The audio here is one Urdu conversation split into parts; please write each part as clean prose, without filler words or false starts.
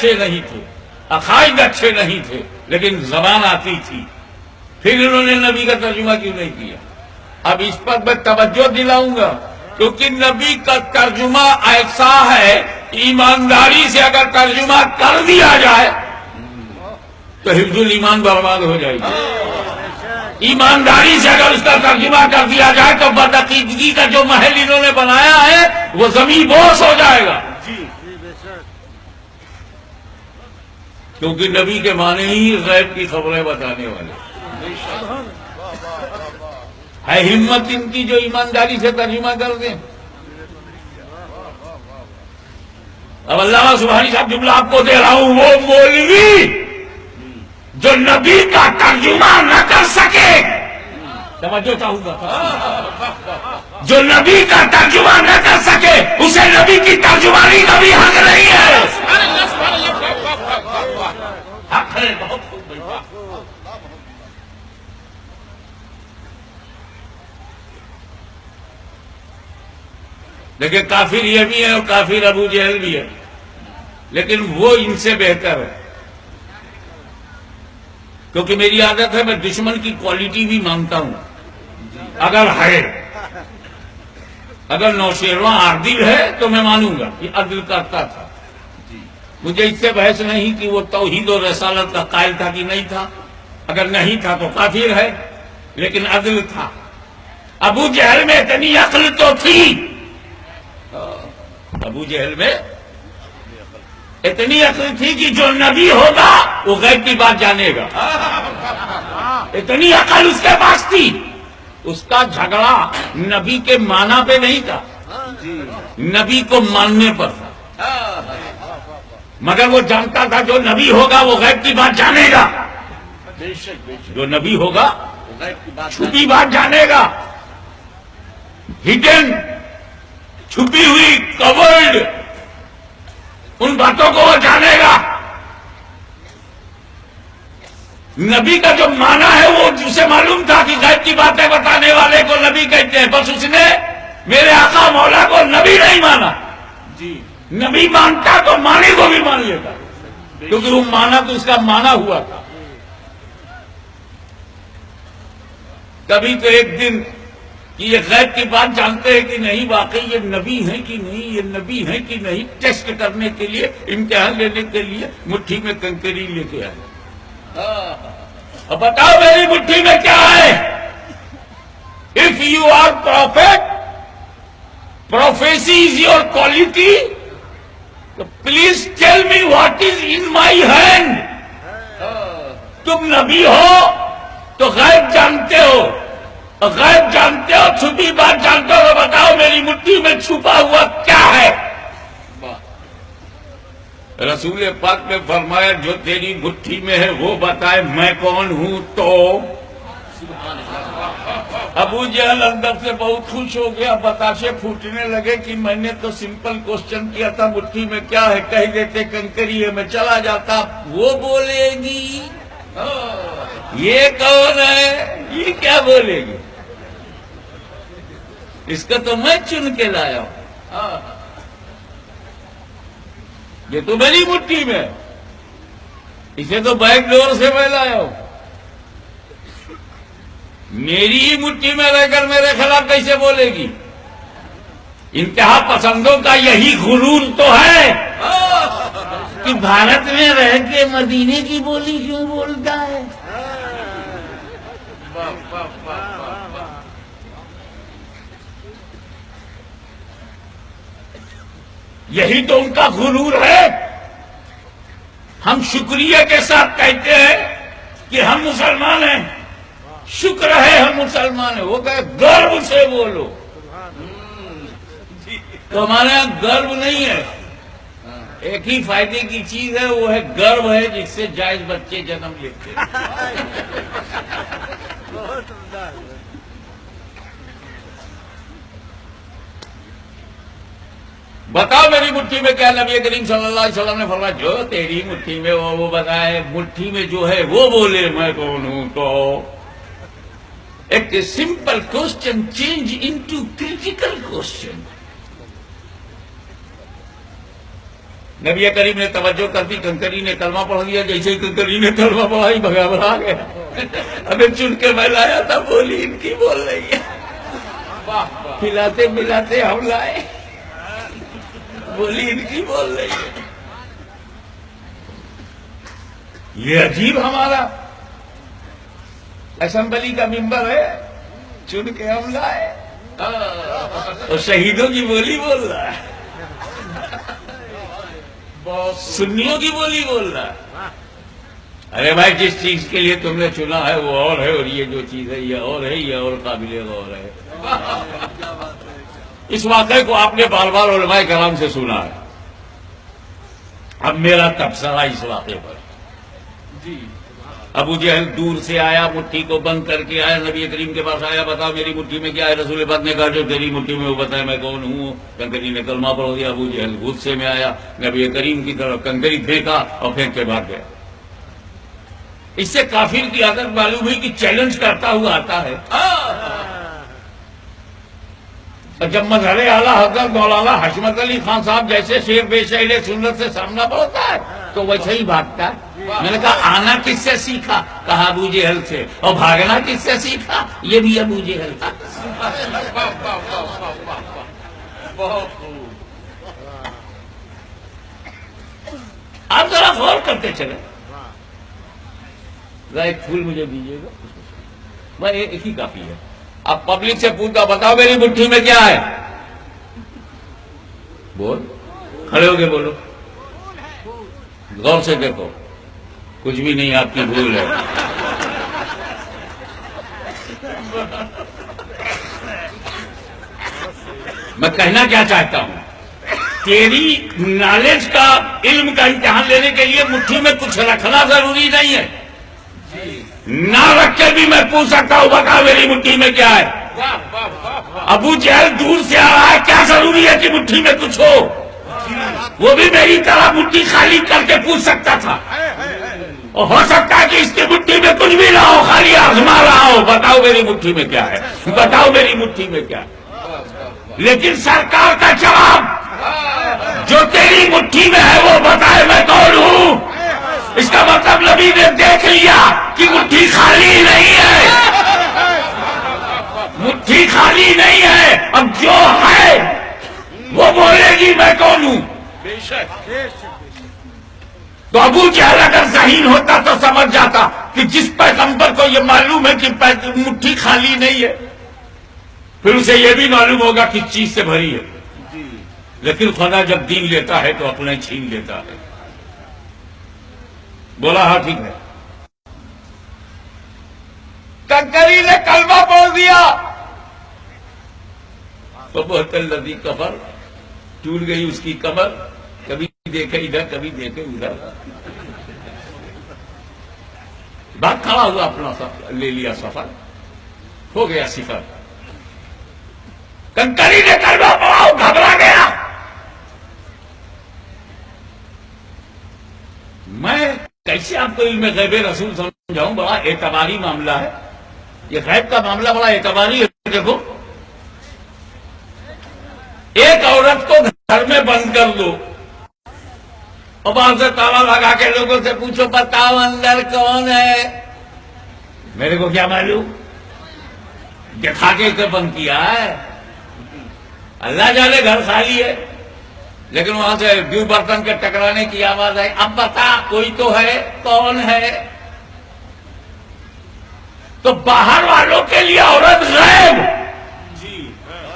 اچھے نہیں تھے، عقائد اچھے نہیں تھے، لیکن زبان آتی تھی، پھر انہوں نے نبی کا ترجمہ کیوں نہیں کیا؟ اب اس پر میں توجہ دلاؤں گا، کیونکہ نبی کا ترجمہ ایسا ہے، ایمانداری سے اگر ترجمہ کر دیا جائے تو حفظ الایمان برباد ہو جائے گی۔ ایمانداری سے اگر اس کا ترجمہ کر دیا جائے تو بدعقیدگی کا جو محل انہوں نے بنایا ہے وہ زمین بوس ہو جائے گا، کیونکہ نبی کے معنی ہی غیب کی خبریں بتانے والے ہے۔ ہمت ان کی جو ایمانداری سے ترجمہ کر دیں۔ اب علامہ سبحانی صاحب جملہ آپ کو دے رہا ہوں، وہ مولوی جو نبی کا ترجمہ نہ کر سکے، توجہ چاہوں گا، جو نبی کا ترجمہ نہ کر سکے اسے نبی کی ترجمانی کا بھی حق نہیں ہے۔ حق ہے، بہت خوب بیٹا۔ لیکن کافر یہ بھی ہے اور کافر ابو جہل بھی ہے، لیکن وہ ان سے بہتر ہے، کیونکہ میری عادت ہے میں دشمن کی کوالٹی بھی مانتا ہوں اگر ہے۔ اگر نوشیرواں عادل ہے تو میں مانوں گا کہ عدل کرتا تھا، مجھے اس سے بحث نہیں کہ وہ توحید و رسالت کا قائل تھا کہ نہیں تھا، اگر نہیں تھا تو کافر ہے، لیکن عدل تھا۔ ابو جہل میں اتنی عقل تو تھی، ابو جہل میں اتنی عقل تھی کہ جو نبی ہوگا وہ غیب کی بات جانے گا، اتنی عقل اس کے پاس تھی۔ اس کا جھگڑا نبی کے معنی پہ نہیں تھا، نبی کو ماننے پر تھا، مگر وہ جانتا تھا جو نبی ہوگا وہ غیب کی بات جانے گا، جو نبی ہوگا چھپی بات جانے گا، ہڈن، چھپی ہوئی، کورڈ، ان باتوں کو وہ جانے گا۔ نبی کا جو معنی ہے وہ جسے معلوم تھا کہ غیب کی باتیں بتانے والے کو نبی کہتے ہیں، بس اس نے میرے آقا مولا کو نبی نہیں مانا۔ نبی مانتا تو معنی کو بھی مان لیتا، کیونکہ وہ مانا تو اس کا مانا ہوا تھا۔ کبھی تو ایک دن کہ یہ غیب کی بات جانتے ہیں کہ نہیں، واقعی یہ نبی ہیں کہ نہیں، یہ نبی ہیں کہ نہیں، ٹیسٹ کرنے کے لیے، امتحان لینے کے لیے مٹھی میں کنکری لے کے آئے۔ اب بتاؤ میری مٹھی میں کیا ہے؟ If you are prophet, prophecy is your quality, تو please tell me what is in my hand. تم نبی ہو تو غیب جانتے ہو، غیب جانتے ہو، چھپی بات جانتے ہو، بتاؤ میری مٹھی میں چھپا ہوا کیا ہے؟ رسول پاک نے فرمایا جو تیری مٹھی میں ہے وہ بتائے میں کون ہوں۔ تو ابو جہل اندر سے بہت خوش ہو گیا، بتاشے پھوٹنے لگے کہ میں نے تو سمپل کوشچن کیا تھا مٹھی میں کیا ہے، کہہ دیتے کنکری ہے، میں چلا جاتا۔ وہ بولے گی یہ کون ہے، یہ کیا بولے گی، اس کا تو میں چن کے لایا ہوں، یہ تو میری مٹھی میں، اسے تو بیک ڈور سے میں لایا ہوں۔ میری ہی مٹھی میں رہ کر میرے خلاف کیسے بولے گی؟ انتہا پسندوں کا یہی غرور تو ہے کہ بھارت میں رہ کے مدینے کی بولی کیوں بولتا ہے۔ یہی تو ان کا غرور ہے۔ ہم شکریہ کے ساتھ کہتے ہیں کہ ہم مسلمان ہیں، شکر ہے ہم مسلمان ہیں، وہ کہے گرو سے بولو، تو ہمارے یہاں گرو نہیں ہے، ایک ہی فائدے کی چیز ہے، وہ ہے گرو ہے جس سے جائز بچے جنم لیتے ہیں۔ بتاؤ میری مٹھی میں کیا؟ نبی کریم صلی اللہ علیہ وسلم نے فرمایا جو تیری مٹھی میں وہ بتائے، مٹھی میں جو ہے وہ بولے میں کون ہوں۔ تو ایک simple question change into critical question. نبی کریم نے توجہ کر دی، کنکری نے کلمہ پڑھ دیا، جیسے ہی کنکری نے کلمہ پڑھا ہی بھگا گیا. ہمیں چن کے میں لایا تھا، بولی ان کی بول رہی ہے. کھلاتے ملاتے ہم لائے، بولی ان کی بول رہی ہے. یہ عجیب ہمارا اسمبلی کا ممبر ہے، چن کے ہم لائے اور شہیدوں کی بولی بول رہا ہے، سنیوں کی بولی بول رہا ہے. ارے بھائی، جس چیز کے لیے تم نے چنا ہے وہ اور ہے، اور یہ جو چیز ہے یہ اور ہے، یہ اور قابل غور ہے. اس واقعے کو آپ نے بار بار علماء کرام سے سنا ہے. اب میرا تبصرہ اس واقعے پر. ابو جہل دور سے آیا، مٹھی کو بند کر کے آیا، نبی کریم کے پاس آیا، بتاؤ میری مٹھی میں کیا ہے؟ رسول پاک نے کہا جو تیری مٹھی میں وہ بتائے میں کون ہوں. کنکری نے کلمہ پڑھ دیا. ابو جہل غصے میں آیا، نبی کریم کی طرف کنکری پھینکا اور پھینک کے بھاگ گیا. اس سے کافر کی عادت معلوم ہوئی کہ چیلنج کرتا ہوا آتا ہے. اور جب مظہر اعلیٰ حضرت مولانا حشمت علی خان صاحب جیسے شیر بے شعر سنت سے سامنا پڑتا ہے تو ویسے ہی بھاگتا ہے. میں نے کہا آنا کس سے سیکھا؟ کہا ابو جہل سے. اور بھاگنا کس سے سیکھا؟ یہ بھی ابو جہل تھا. آپ ذرا غور کرتے چلے. ذرا ایک پھول مجھے دیجیے گا، میں ایک ہی کافی ہے. اب پبلک سے پوچھتا، بتاؤ میری مٹھی میں کیا ہے؟ بول، کھڑے ہو کے بولو، غور سے دیکھو. کچھ بھی نہیں، آپ کی بھول ہے. میں کہنا کیا چاہتا ہوں، تیری نالج کا، علم کا امتحان لینے کے لیے مٹھی میں کچھ رکھنا ضروری نہیں ہے. نہ رکھ کے بھی میں پوچھ سکتا ہوں بتا میری مٹھی میں کیا ہے. ابو جہل دور سے آ رہا ہے، کیا ضروری ہے کہ مٹھی میں کچھ ہو؟ وہ بھی میری طرح مٹھی خالی کر کے پوچھ سکتا تھا. اور ہو سکتا ہے کہ اس کی مٹھی میں کچھ بھی نہ ہو، خالی آزما رہا ہو، بتاؤ میری مٹھی میں کیا ہے، بتاؤ میری مٹھی میں کیا ہے. لیکن سرکار کا جواب، جو تیری مٹھی میں ہے وہ بتائے میں کون ہوں. اس کا مطلب نبی نے دیکھ لیا کہ مٹھی خالی نہیں ہے، مٹھی خالی نہیں ہے. اب جو ہے وہ بولے گی میں کون ہوں. تو ابو جہل اگر ذہین ہوتا تو سمجھ جاتا کہ جس پیغمبر کو یہ معلوم ہے کہ مٹھی خالی نہیں ہے، پھر اسے یہ بھی معلوم ہوگا کس چیز سے بھری ہے. لیکن خدا جب دین لیتا ہے تو اپنے چھین لیتا ہے. بولا ہاں ٹھیک ہے. کنکری نے کلمہ پڑھ دیا تو بہت الذی کفر، ٹوٹ گئی اس کی کمر. کبھی دیکھے ادھر، کبھی دیکھے ادھر. بات کھڑا ہوا، اپنا لے لیا سفر، ہو گیا صفر. کنکری نے کلمہ پڑھا، گھبرا گیا. میں کیسے آپ کو علم غیب رسول سمجھاؤں؟ بڑا اعتباری معاملہ ہے یہ، غیب کا معاملہ بڑا اعتباری ہے. دیکھو، ایک عورت کو گھر میں بند کر دو اور باہر سے تالا لگا کے لوگوں سے پوچھو بتاؤ اندر کون ہے. میرے کو کیا معلوم، دکھا کے اسے بند کیا ہے. اللہ جانے گھر خالی ہے، لیکن وہاں سے دیو برتن کے ٹکرانے کی آواز آئی. اب بتا کوئی تو ہے، کون ہے؟ تو باہر والوں کے لیے عورت غیب،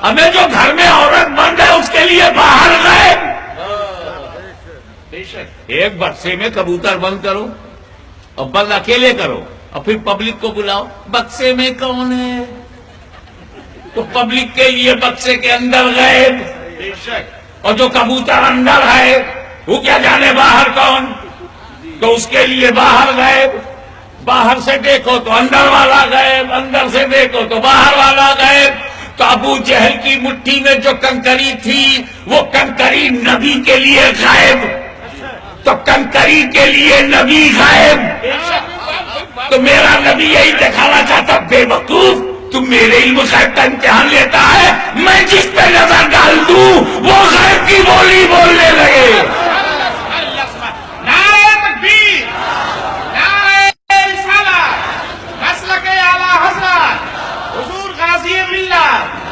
ہمیں جو گھر میں عورت بند ہے اس کے لیے باہر غیب. ایک بکسے میں کبوتر بند کرو اور بند اکیلے کرو اور پھر پبلک کو بلاؤ، بکسے میں کون ہے؟ تو پبلک کے لیے بکسے کے اندر غیب، اور جو کبوتر اندر ہے وہ کیا جانے باہر کون. تو اس کے لیے باہر غیب. باہر سے دیکھو تو اندر والا غیب، اندر سے دیکھو تو باہر والا غیب. تو ابو جہل کی مٹھی میں جو کنکری تھی وہ کنکری نبی کے لیے غائب، تو کنکری کے لیے نبی غائب. تو میرا نبی یہی دکھانا چاہتا، بے وقوف تم میرے علم غیب کا امتحان لیتا ہے، میں جس پہ نظر ڈال دوں وہ غیب کی بولی بولنے لگے. باللہ